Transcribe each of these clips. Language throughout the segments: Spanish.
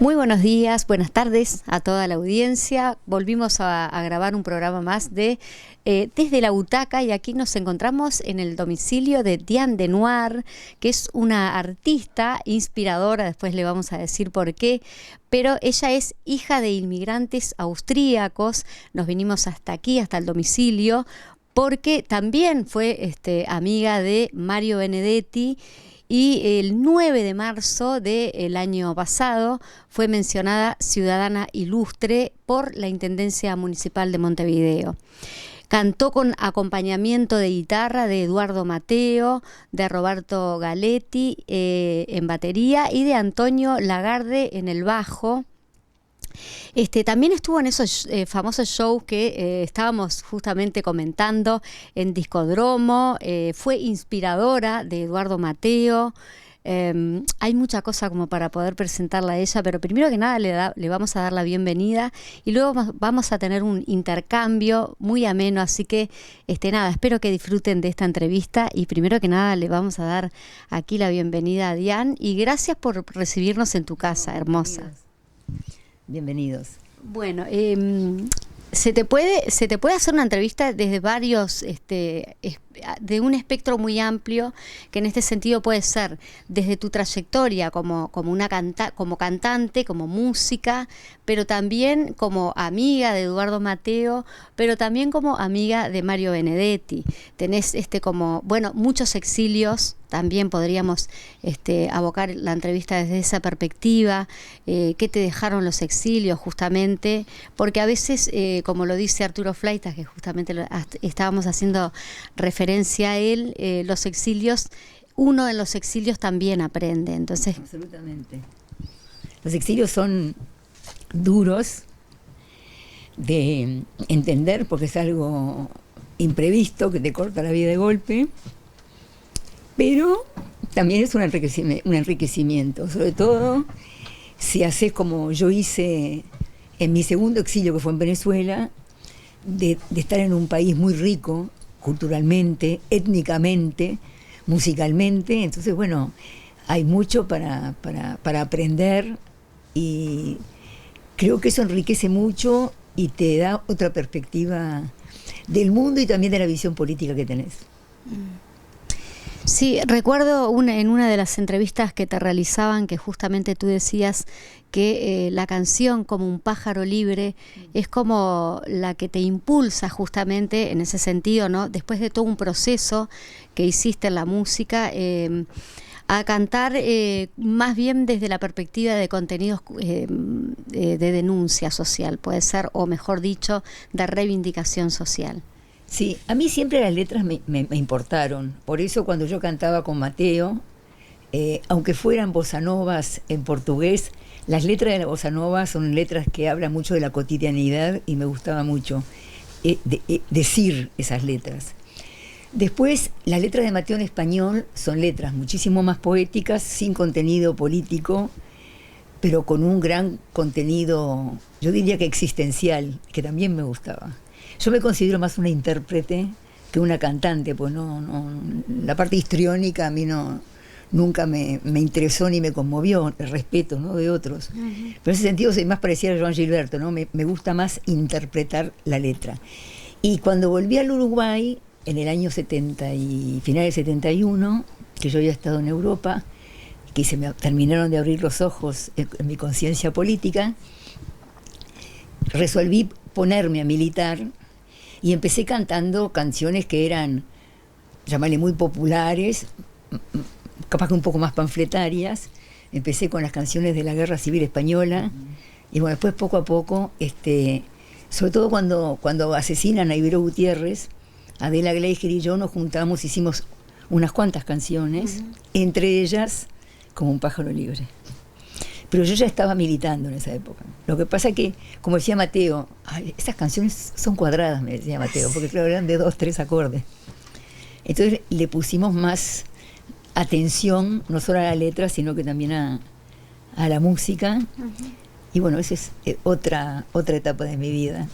Muy buenos días, buenas tardes a toda la audiencia. Volvimos a grabar un programa más de Desde la Butaca, y aquí nos encontramos en el domicilio de Diane Denoir, que es una artista inspiradora, después le vamos a decir por qué, pero ella es hija de inmigrantes austríacos. Nos vinimos hasta aquí, hasta el domicilio, porque también fue amiga de Mario Benedetti. Y el 9 de marzo del año pasado fue mencionada ciudadana ilustre por la Intendencia Municipal de Montevideo. Cantó con acompañamiento de guitarra de Eduardo Mateo, de Roberto Galetti en batería y de Antonio Lagarde en el bajo. También estuvo en esos famosos shows que estábamos justamente comentando en Discodromo. Fue inspiradora de Eduardo Mateo. Hay mucha cosa como para poder presentarla a ella, pero primero que nada le vamos a dar la bienvenida y luego vamos a tener un intercambio muy ameno, así que nada, espero que disfruten de esta entrevista, y primero que nada le vamos a dar aquí la bienvenida a Diane, y gracias por recibirnos en tu casa, hermosa. Bienvenidos. Bueno, se te puede hacer una entrevista desde varios, de un espectro muy amplio, que en este sentido puede ser desde tu trayectoria como cantante, como música, pero también como amiga de Eduardo Mateo, pero también como amiga de Mario Benedetti. Tenés muchos exilios. También podríamos abocar la entrevista desde esa perspectiva. ¿Qué te dejaron los exilios, justamente? Porque a veces, como lo dice Arturo Fleitas, que justamente estábamos haciendo referencia a él, uno en los exilios también aprende. Entonces, absolutamente. Los exilios son duros de entender, porque es algo imprevisto que te corta la vida de golpe. Pero también es un enriquecimiento, sobre todo si haces como yo hice en mi segundo exilio, que fue en Venezuela, de estar en un país muy rico culturalmente, étnicamente, musicalmente. Entonces, bueno, hay mucho para aprender, y creo que eso enriquece mucho y te da otra perspectiva del mundo y también de la visión política que tenés. Sí, recuerdo en una de las entrevistas que te realizaban que justamente tú decías que la canción, como un pájaro libre, es como la que te impulsa justamente en ese sentido, ¿no? Después de todo un proceso que hiciste en la música, a cantar más bien desde la perspectiva de contenidos de denuncia social, puede ser, o mejor dicho, de reivindicación social. Sí, a mí siempre las letras me importaron. Por eso cuando yo cantaba con Mateo, aunque fueran bossa novas en portugués, las letras de la bossa nova son letras que hablan mucho de la cotidianidad, y me gustaba mucho decir esas letras. Después, las letras de Mateo en español son letras muchísimo más poéticas, sin contenido político, pero con un gran contenido, yo diría que existencial, que también me gustaba. Yo me considero más una intérprete que una cantante, pues la parte histriónica a mí nunca me interesó ni me conmovió, el respeto, ¿no?, de otros. Uh-huh. Pero en ese sentido soy más parecida a Joan Gilberto, ¿no? Me gusta más interpretar la letra. Y cuando volví al Uruguay, en el año 70 y final del 71, que yo había estado en Europa, que se me terminaron de abrir los ojos en mi conciencia política, resolví ponerme a militar. Y empecé cantando canciones que eran, llamarle, muy populares, capaz que un poco más panfletarias. Empecé con las canciones de la Guerra Civil Española. Y bueno, después poco a poco, sobre todo cuando asesinan a Ibero Gutiérrez, Adela Gleijer y yo nos juntamos, hicimos unas cuantas canciones, entre ellas Como un pájaro libre. Pero yo ya estaba militando en esa época. Lo que pasa que, como decía Mateo, esas canciones son cuadradas, me decía Mateo, porque claro, eran de 2, 3 acordes. Entonces le pusimos más atención, no solo a la letra, sino que también a la música. Uh-huh. Y bueno, esa es otra etapa de mi vida.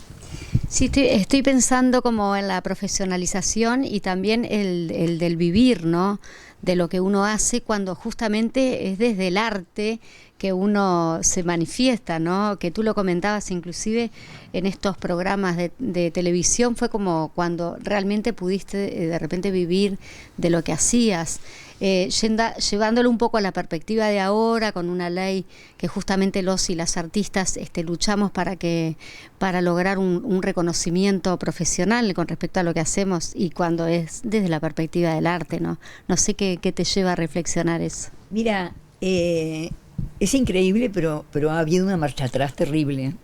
Sí, estoy pensando como en la profesionalización y también el del vivir, ¿no? De lo que uno hace cuando justamente es desde el arte que uno se manifiesta, ¿no? Que tú lo comentabas inclusive en estos programas de televisión, fue como cuando realmente pudiste de repente vivir de lo que hacías. Llevándolo un poco a la perspectiva de ahora, con una ley que justamente los y las artistas luchamos para lograr un reconocimiento profesional con respecto a lo que hacemos, y cuando es desde la perspectiva del arte, ¿no? No sé qué te lleva a reflexionar eso. Mira, es increíble, pero ha habido una marcha atrás terrible,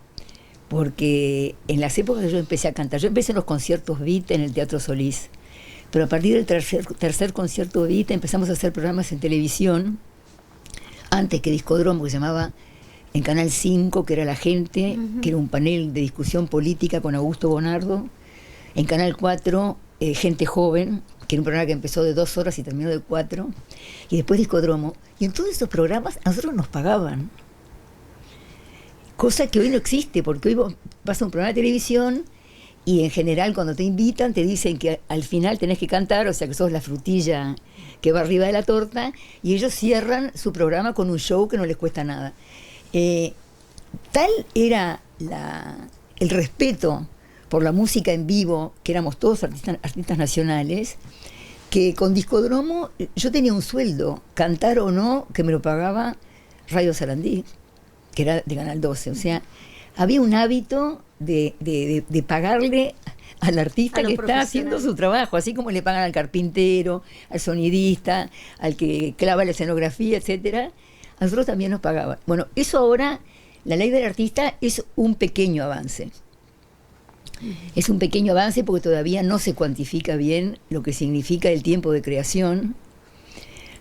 porque en las épocas que yo empecé a cantar, yo empecé en los conciertos beat en el Teatro Solís, pero a partir del tercer concierto beat empezamos a hacer programas en televisión, antes que Discodromo, que se llamaba en Canal 5, que era La Gente, que era un panel de discusión política con Augusto Bonardo. En Canal 4, Gente Joven, que era un programa que empezó de 2 horas y terminó de 4. Y después Discodromo. Y en todos esos programas a nosotros nos pagaban. Cosa que hoy no existe, porque hoy vas a un programa de televisión y en general cuando te invitan te dicen que al final tenés que cantar, o sea que sos la frutilla que va arriba de la torta, y ellos cierran su programa con un show que no les cuesta nada. Tal era el respeto por la música en vivo, que éramos todos artistas nacionales, que con Discodromo yo tenía un sueldo, cantar o no, que me lo pagaba Radio Sarandí, que era de Canal 12. O sea, había un hábito de pagarle al artista que está haciendo su trabajo, así como le pagan al carpintero, al sonidista, al que clava la escenografía, etcétera. A nosotros también nos pagaban. Bueno, eso ahora, la ley del artista es un pequeño avance. Es un pequeño avance porque todavía no se cuantifica bien lo que significa el tiempo de creación,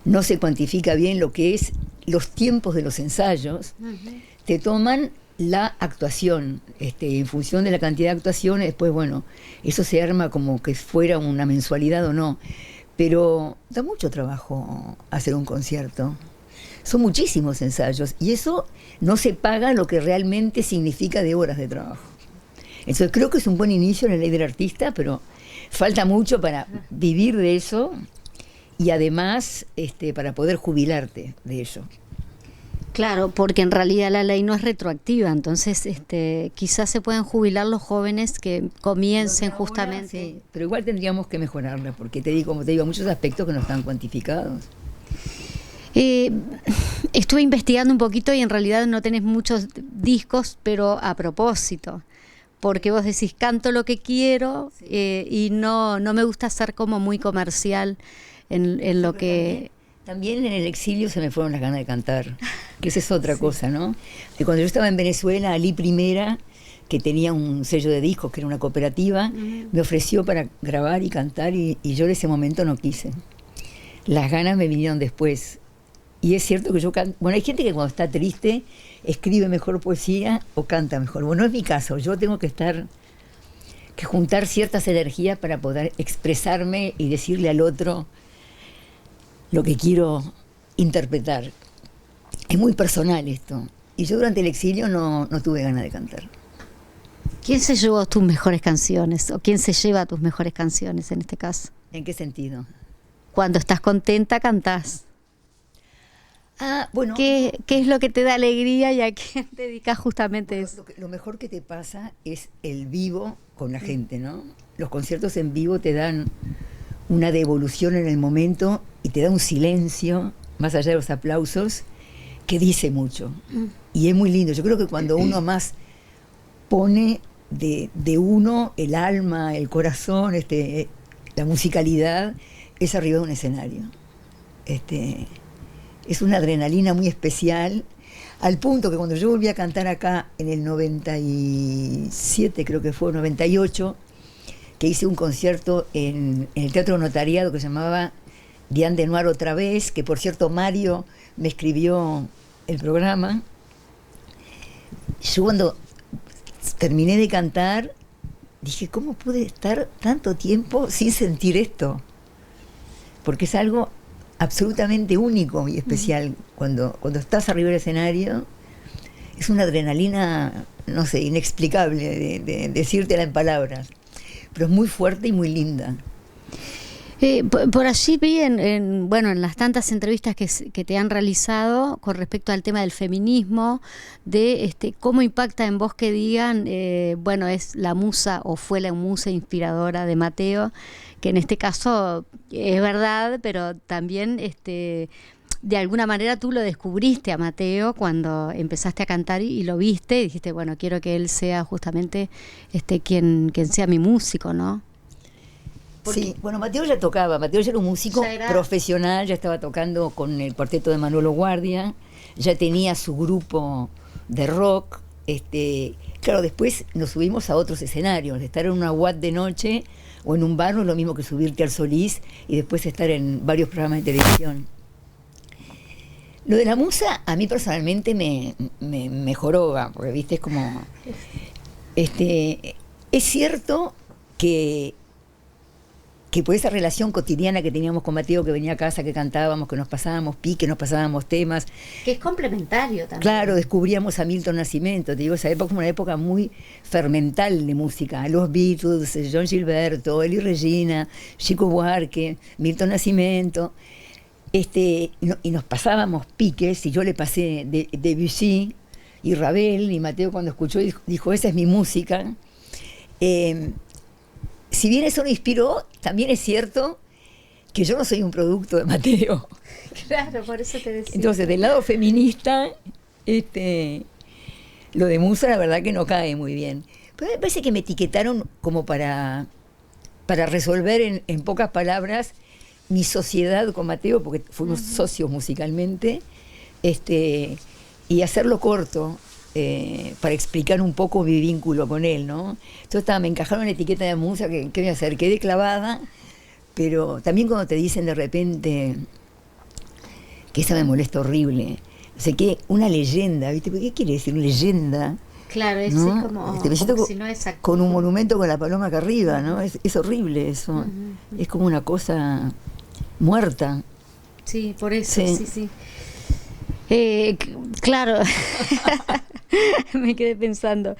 no se cuantifica bien lo que es los tiempos de los ensayos. Te toman la actuación, en función de la cantidad de actuaciones, después, bueno, eso se arma como que fuera una mensualidad o no, pero da mucho trabajo hacer un concierto. Son muchísimos ensayos y eso no se paga lo que realmente significa de horas de trabajo. Entonces creo que es un buen inicio en la ley del artista, pero falta mucho para vivir de eso y además para poder jubilarte de ello. Claro, porque en realidad la ley no es retroactiva, entonces quizás se puedan jubilar los jóvenes que comiencen ahora, justamente. Sí, pero igual tendríamos que mejorarla, porque como te digo, muchos aspectos que no están cuantificados. Estuve investigando un poquito y en realidad no tenés muchos discos, pero a propósito, porque vos decís, canto lo que quiero, sí. Y no me gusta ser como muy comercial en lo que... También en el exilio se me fueron las ganas de cantar, que esa es otra cosa, ¿no? Que cuando yo estaba en Venezuela, Ali Primera, que tenía un sello de discos, que era una cooperativa, me ofreció para grabar y cantar, y yo en ese momento no quise. Las ganas me vinieron después. Y es cierto que yo canto... Bueno, hay gente que cuando está triste escribe mejor poesía o canta mejor. Bueno, no es mi caso. Yo tengo que juntar ciertas energías para poder expresarme y decirle al otro lo que quiero interpretar. Es muy personal esto. Y yo durante el exilio no tuve ganas de cantar. ¿Quién se llevó tus mejores canciones? ¿O quién se lleva tus mejores canciones en este caso? ¿En qué sentido? Cuando estás contenta, cantás. Bueno. ¿Qué es lo que te da alegría y a quién te dedicas justamente eso? Lo mejor que te pasa es el vivo con la gente, ¿no? Los conciertos en vivo te dan una devolución en el momento y te da un silencio, más allá de los aplausos, que dice mucho. Y es muy lindo. Yo creo que cuando uno más pone de uno el alma, el corazón, la musicalidad, es arriba de un escenario. Es una adrenalina muy especial, al punto que cuando yo volví a cantar acá en el 97, creo que fue, 98, que hice un concierto en el Teatro Notariado que se llamaba Diane de Noir otra vez, que por cierto Mario me escribió el programa. Yo cuando terminé de cantar dije, ¿cómo pude estar tanto tiempo sin sentir esto? Porque es algo absolutamente único y especial cuando estás arriba del escenario es una adrenalina, no sé, inexplicable de decírtela en palabras, pero es muy fuerte y muy linda. Por allí vi bueno, en las tantas entrevistas que te han realizado con respecto al tema del feminismo, de cómo impacta en vos que digan, bueno, es la musa o fue la musa inspiradora de Mateo, que en este caso es verdad, pero también de alguna manera tú lo descubriste a Mateo cuando empezaste a cantar y lo viste y dijiste, bueno, quiero que él sea justamente quien sea mi músico, ¿no? Sí, bueno, Mateo ya tocaba, Mateo ya era un músico profesional, ya estaba tocando con el cuarteto de Manolo Guardia, ya tenía su grupo de rock, claro, después nos subimos a otros escenarios, estar en una UAT de noche o en un bar no es lo mismo que subirte al Solís y después estar en varios programas de televisión. Lo de la musa a mí personalmente me joroba, porque viste, es como... es cierto que por esa relación cotidiana que teníamos con Mateo, que venía a casa, que cantábamos, que nos pasábamos piques, nos pasábamos temas. Que es complementario también. Claro, descubríamos a Milton Nascimento. Te digo, esa época fue una época muy fermental de música. Los Beatles, John Gilberto, Eli Regina, Chico Buarque, Milton Nascimento. Y nos pasábamos piques, y yo le pasé de Debussy y Ravel, y Mateo cuando escuchó dijo, esa es mi música. Si bien eso me inspiró, también es cierto que yo no soy un producto de Mateo. Claro, por eso te decía. Entonces, del lado feminista, lo de musa la verdad que no cae muy bien. Pero me parece que me etiquetaron como para resolver en pocas palabras mi sociedad con Mateo, porque fuimos socios musicalmente, y hacerlo corto. Para explicar un poco mi vínculo con él, ¿no? Entonces me encajaron en la etiqueta de musa, ¿qué voy a hacer? Quedé clavada, pero también cuando te dicen de repente, que esa me molesta horrible, no sé qué, una leyenda, ¿viste? ¿Qué quiere decir leyenda? Claro, es ¿no? como, me siento como si no es con un monumento con la paloma acá arriba, ¿no? Es horrible eso, es como una cosa muerta. Sí, por eso, sí. Claro, me quedé pensando.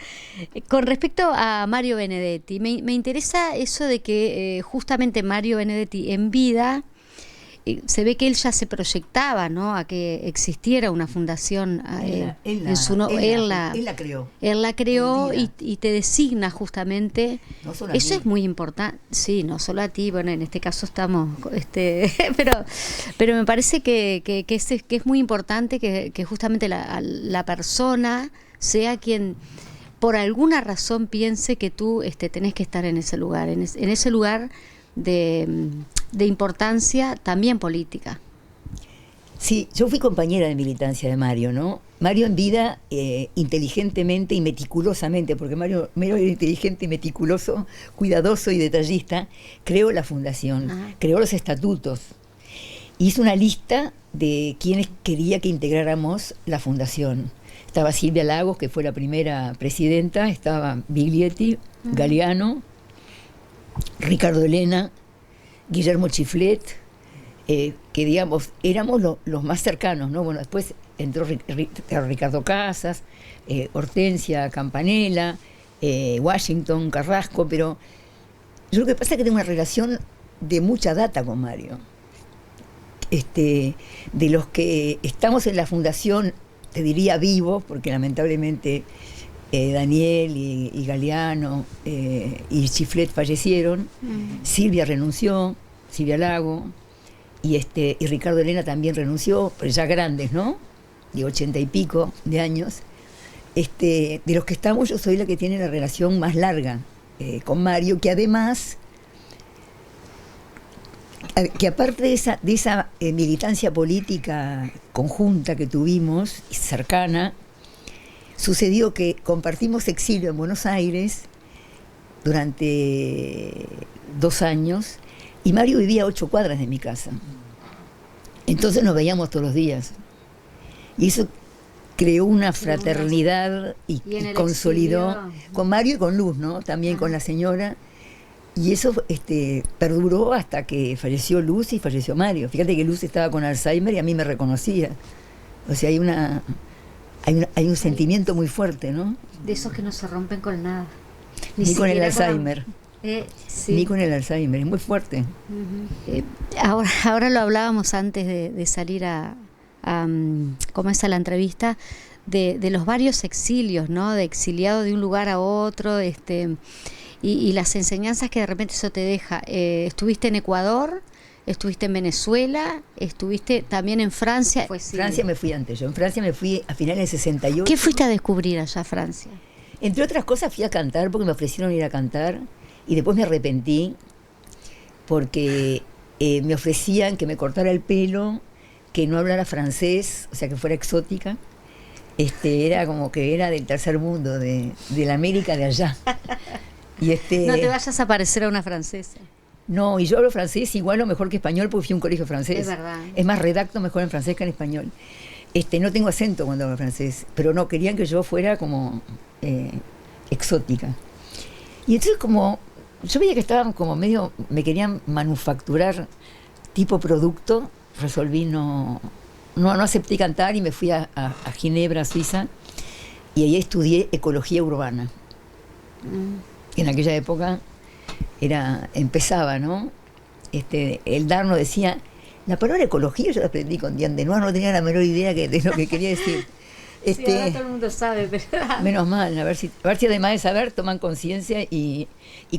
Con respecto a Mario Benedetti, me interesa eso de que justamente Mario Benedetti en vida, se ve que él ya se proyectaba, ¿no?, a que existiera una fundación. Él la creó. Él la creó y te designa justamente. No solo eso es muy importante. Sí, no solo a ti, bueno, en este caso estamos, pero me parece que es muy importante que justamente la persona sea quien por alguna razón piense que tú tenés que estar en ese lugar, en ese lugar de importancia también política. Sí, yo fui compañera de militancia de Mario, ¿no? Mario en vida, inteligentemente y meticulosamente, porque Mario era inteligente y meticuloso, cuidadoso y detallista, creó la fundación, creó los estatutos, hizo una lista de quienes quería que integráramos la fundación. Estaba Silvia Lagos, que fue la primera presidenta, estaba Biglietti, Galeano, Ricardo Elena, Guillermo Chiflet, que digamos, éramos los más cercanos, ¿no? Bueno, después entró Ricardo Casas, Hortensia Campanella, Washington, Carrasco, pero yo lo que pasa es que tengo una relación de mucha data con Mario. De los que estamos en la fundación, te diría vivos, porque lamentablemente Daniel y Galeano y Chiflet fallecieron, Silvia renunció, Silvia Lago, y Ricardo Elena también renunció, pero ya grandes, ¿no? De 80 y pico de años. De los que estamos, yo soy la que tiene la relación más larga con Mario, que además, que aparte de esa militancia política conjunta que tuvimos, cercana, sucedió que compartimos exilio en Buenos Aires durante 2 años y Mario vivía a 8 cuadras de mi casa. Entonces nos veíamos todos los días. Y eso creó una fraternidad y consolidó exilio, con Mario y con Luz, ¿no? También con la señora. Y eso perduró hasta que falleció Luz y falleció Mario. Fíjate que Luz estaba con Alzheimer y a mí me reconocía. O sea, hay un sentimiento muy fuerte, ¿no? De esos que no se rompen con nada. Ni con el siquiera Alzheimer. Sí. Ni con el Alzheimer, es muy fuerte. Ahora lo hablábamos antes de salir ¿cómo es a la entrevista? De los varios exilios, ¿no? De exiliado de un lugar a otro, y las enseñanzas que de repente eso te deja. Estuviste en Ecuador, estuviste en Venezuela, estuviste también en Francia. Pues sí. Francia me fui antes, yo en Francia me fui a finales de 68. ¿Qué fuiste a descubrir allá, Francia? Entre otras cosas fui a cantar porque me ofrecieron ir a cantar y después me arrepentí porque me ofrecían que me cortara el pelo, que no hablara francés, o sea que fuera exótica. Era como que era del tercer mundo, de la América de allá. Y no te vayas a parecer a una francesa. No, y yo hablo francés igual o mejor que español porque fui a un colegio francés. Es verdad. Es más, redacto mejor en francés que en español. No tengo acento cuando hablo francés, pero no, querían que yo fuera como exótica. Y entonces como, yo veía que estaban como medio, me querían manufacturar tipo producto, resolví no acepté cantar y me fui a Ginebra, Suiza, y ahí estudié ecología urbana. En aquella época empezaba, ¿no? El Darno decía, la palabra ecología yo la aprendí con Diane Denois, no tenía la menor idea de lo que quería decir. Sí, ahora todo el mundo sabe, pero... Menos mal, a ver si además de saber toman conciencia y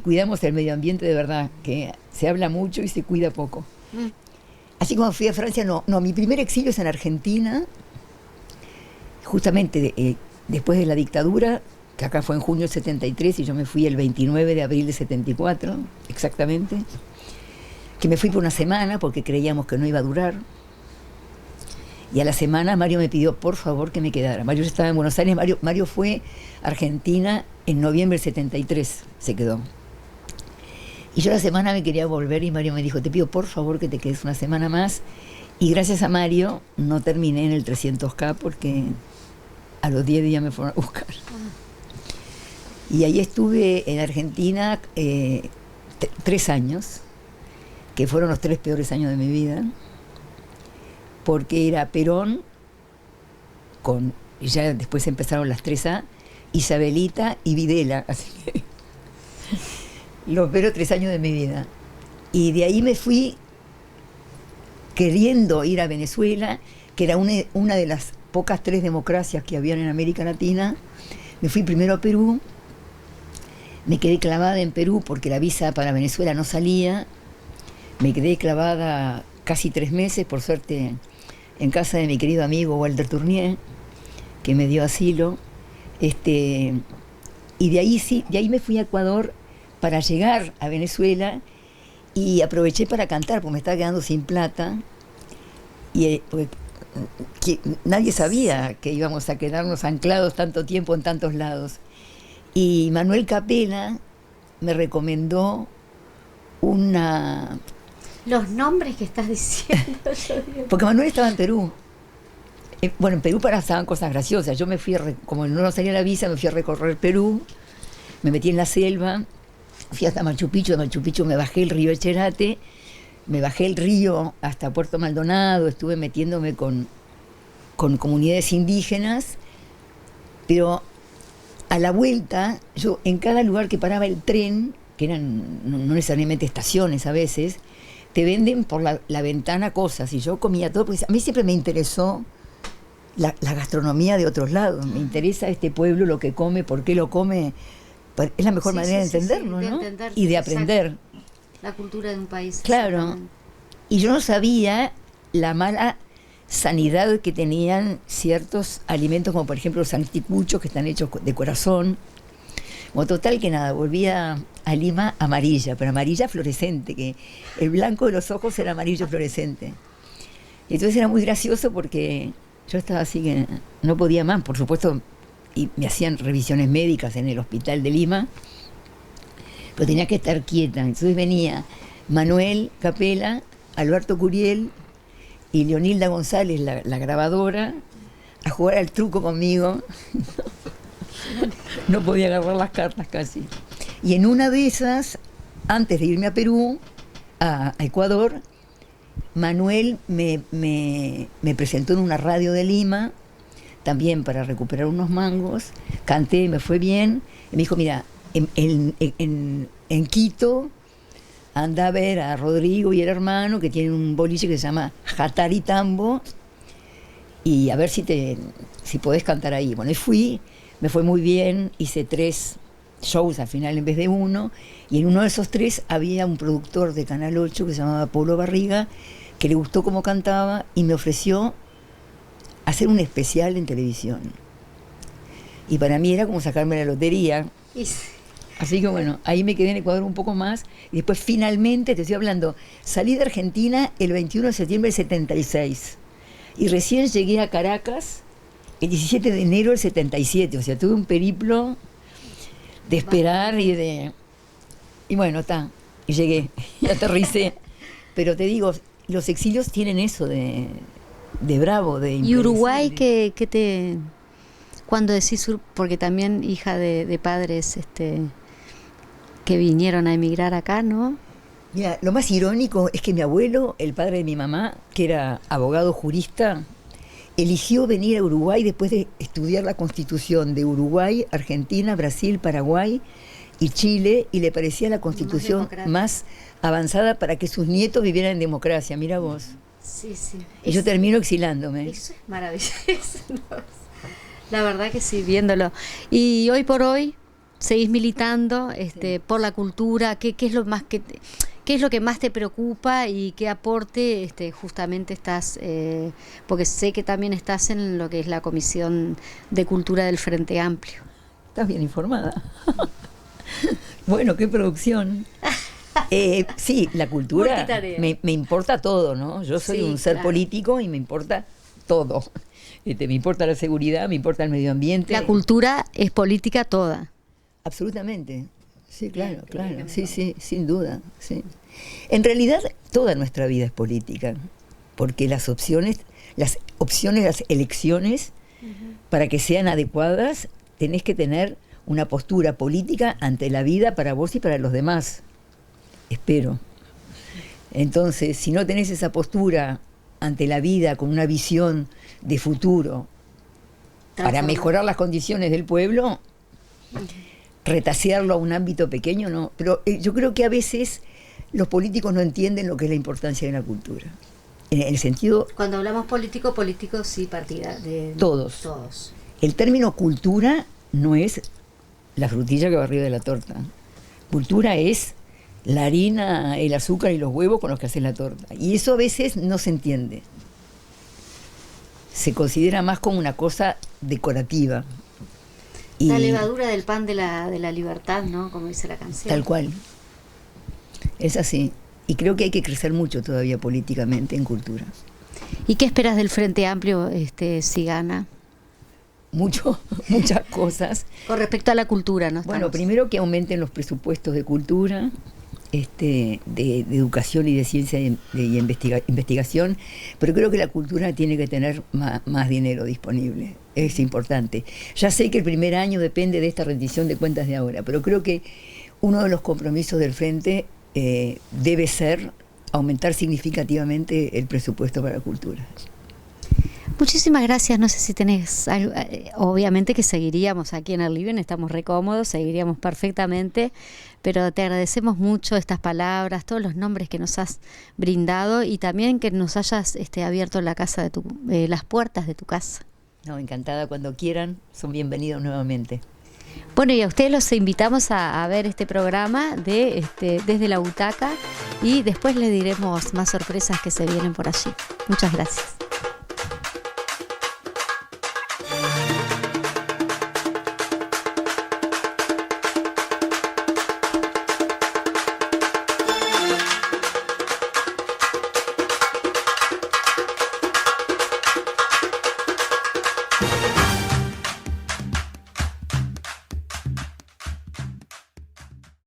cuidamos el medio ambiente de verdad, que se habla mucho y se cuida poco. Así como fui a Francia, no, mi primer exilio es en Argentina, justamente después de la dictadura, que acá fue en junio del 73 y yo me fui el 29 de abril del 74, exactamente, que me fui por una semana porque creíamos que no iba a durar. Y a la semana Mario me pidió por favor que me quedara. Mario ya estaba en Buenos Aires, Mario fue a Argentina en noviembre del 73, se quedó. Y yo a la semana me quería volver y Mario me dijo, te pido por favor que te quedes una semana más. Y gracias a Mario no terminé en el 300K porque a los 10 días me fueron a buscar. Y ahí estuve en Argentina 3 años, que fueron los 3 peores años de mi vida, porque era Perón, y ya después empezaron las 3A, Isabelita y Videla, así que los peores 3 años de mi vida. Y de ahí me fui queriendo ir a Venezuela, que era una de las pocas 3 democracias que habían en América Latina. Me fui primero a Perú, me quedé clavada en Perú porque la visa para Venezuela no salía, me quedé clavada casi 3 meses, por suerte, en casa de mi querido amigo Walter Tournier, que me dio asilo, y de ahí me fui a Ecuador para llegar a Venezuela y aproveché para cantar porque me estaba quedando sin plata y que nadie sabía que íbamos a quedarnos anclados tanto tiempo en tantos lados. Y Manuel Capela me recomendó los nombres que estás diciendo. Porque Manuel estaba en Perú. Bueno, en Perú pasaban cosas graciosas. Yo me fui, como no nos salía la visa, me fui a recorrer Perú, me metí en la selva, fui hasta Machu Picchu, de Machu Picchu me bajé el río Echerate, me bajé el río hasta Puerto Maldonado, estuve metiéndome con comunidades indígenas, pero a la vuelta, yo en cada lugar que paraba el tren, que eran no necesariamente estaciones a veces, te venden por la ventana cosas, y yo comía todo, porque a mí siempre me interesó la gastronomía de otros lados, me interesa este pueblo, lo que come, por qué lo come, es la mejor manera de entenderlo, ¿no? Y de aprender. La cultura de un país. Claro, y yo no sabía la mala sanidad que tenían ciertos alimentos, como por ejemplo los anticuchos, que están hechos de corazón. Como total que nada, volví a Lima amarilla, pero amarilla fluorescente, que el blanco de los ojos era amarillo fluorescente. Y entonces era muy gracioso porque yo estaba así que no podía más, por supuesto, y me hacían revisiones médicas en el hospital de Lima, pero tenía que estar quieta. Entonces venía Manuel Capela, Alberto Curiel y Leonilda González, la grabadora, a jugar al truco conmigo. No podía agarrar las cartas casi. Y en una de esas, antes de irme a Perú, a Ecuador, Manuel me presentó en una radio de Lima también para recuperar unos mangos, canté, me fue bien, y me dijo, mira, en Quito anda a ver a Rodrigo y el hermano que tienen un boliche que se llama Jatari Tambo, y a ver si podés cantar ahí. Bueno, y fui, me fue muy bien, hice 3 shows al final en vez de 1, y en uno de esos 3 había un productor de Canal 8 que se llamaba Polo Barriga, que le gustó cómo cantaba y me ofreció hacer un especial en televisión. Y para mí era como sacarme la lotería. Así que bueno, ahí me quedé en Ecuador un poco más, y después finalmente, te estoy hablando, salí de Argentina el 21 de septiembre del 76, y recién llegué a Caracas el 17 de enero del 77, o sea, tuve un periplo de esperar y bueno, está, y llegué, y aterricé. Pero te digo, los exilios tienen eso de bravo, de ¿Y Uruguay cuando decís, porque también hija de padres que vinieron a emigrar acá, ¿no? Mira, lo más irónico es que mi abuelo, el padre de mi mamá, que era abogado jurista, eligió venir a Uruguay después de estudiar la Constitución de Uruguay, Argentina, Brasil, Paraguay y Chile, y le parecía la Constitución más avanzada para que sus nietos vivieran en democracia. Mira vos. Sí, sí. Y yo termino exilándome. Eso es maravilloso. La verdad que sí, viéndolo. Y hoy por hoy seguís militando por la cultura. ¿Qué es lo más qué es lo que más te preocupa y qué aporte justamente estás, porque sé que también estás en lo que es la Comisión de Cultura del Frente Amplio? Estás bien informada. Bueno, qué producción. Sí, la cultura me importa todo, ¿no? Yo soy un ser político y me importa todo. Me importa la seguridad, me importa el medio ambiente. La cultura es política toda. Absolutamente. Sí, claro, claro. Sí, sí, sin duda. Sí. En realidad, toda nuestra vida es política, porque las elecciones, para que sean adecuadas, tenés que tener una postura política ante la vida para vos y para los demás. Espero. Entonces, si no tenés esa postura ante la vida con una visión de futuro para mejorar las condiciones del pueblo, retasearlo a un ámbito pequeño, no. Pero yo creo que a veces los políticos no entienden lo que es la importancia de la cultura. En el sentido... Cuando hablamos político sí, partida de... Todos. El término cultura no es la frutilla que va arriba de la torta. Cultura es la harina, el azúcar y los huevos con los que haces la torta. Y eso a veces no se entiende. Se considera más como una cosa decorativa. La levadura del pan de la libertad, ¿no? Como dice la canción. Tal cual. Es así. Y creo que hay que crecer mucho todavía políticamente en cultura. ¿Y qué esperas del Frente Amplio si gana? Muchas cosas. Con respecto a la cultura, ¿no? Bueno, primero que aumenten los presupuestos de cultura, de educación y de ciencia y investigación, pero creo que la cultura tiene que tener más dinero disponible. Es importante. Ya sé que el primer año depende de esta rendición de cuentas de ahora, pero creo que uno de los compromisos del Frente debe ser aumentar significativamente el presupuesto para la cultura. Muchísimas gracias. No sé si tenés algo, obviamente que seguiríamos aquí en el living, estamos re cómodos, seguiríamos perfectamente, pero te agradecemos mucho estas palabras, todos los nombres que nos has brindado y también que nos hayas abierto la casa las puertas de tu casa. No, encantada, cuando quieran, son bienvenidos nuevamente. Bueno, y a ustedes los invitamos a ver este programa Desde la Butaca, y después les diremos más sorpresas que se vienen por allí. Muchas gracias.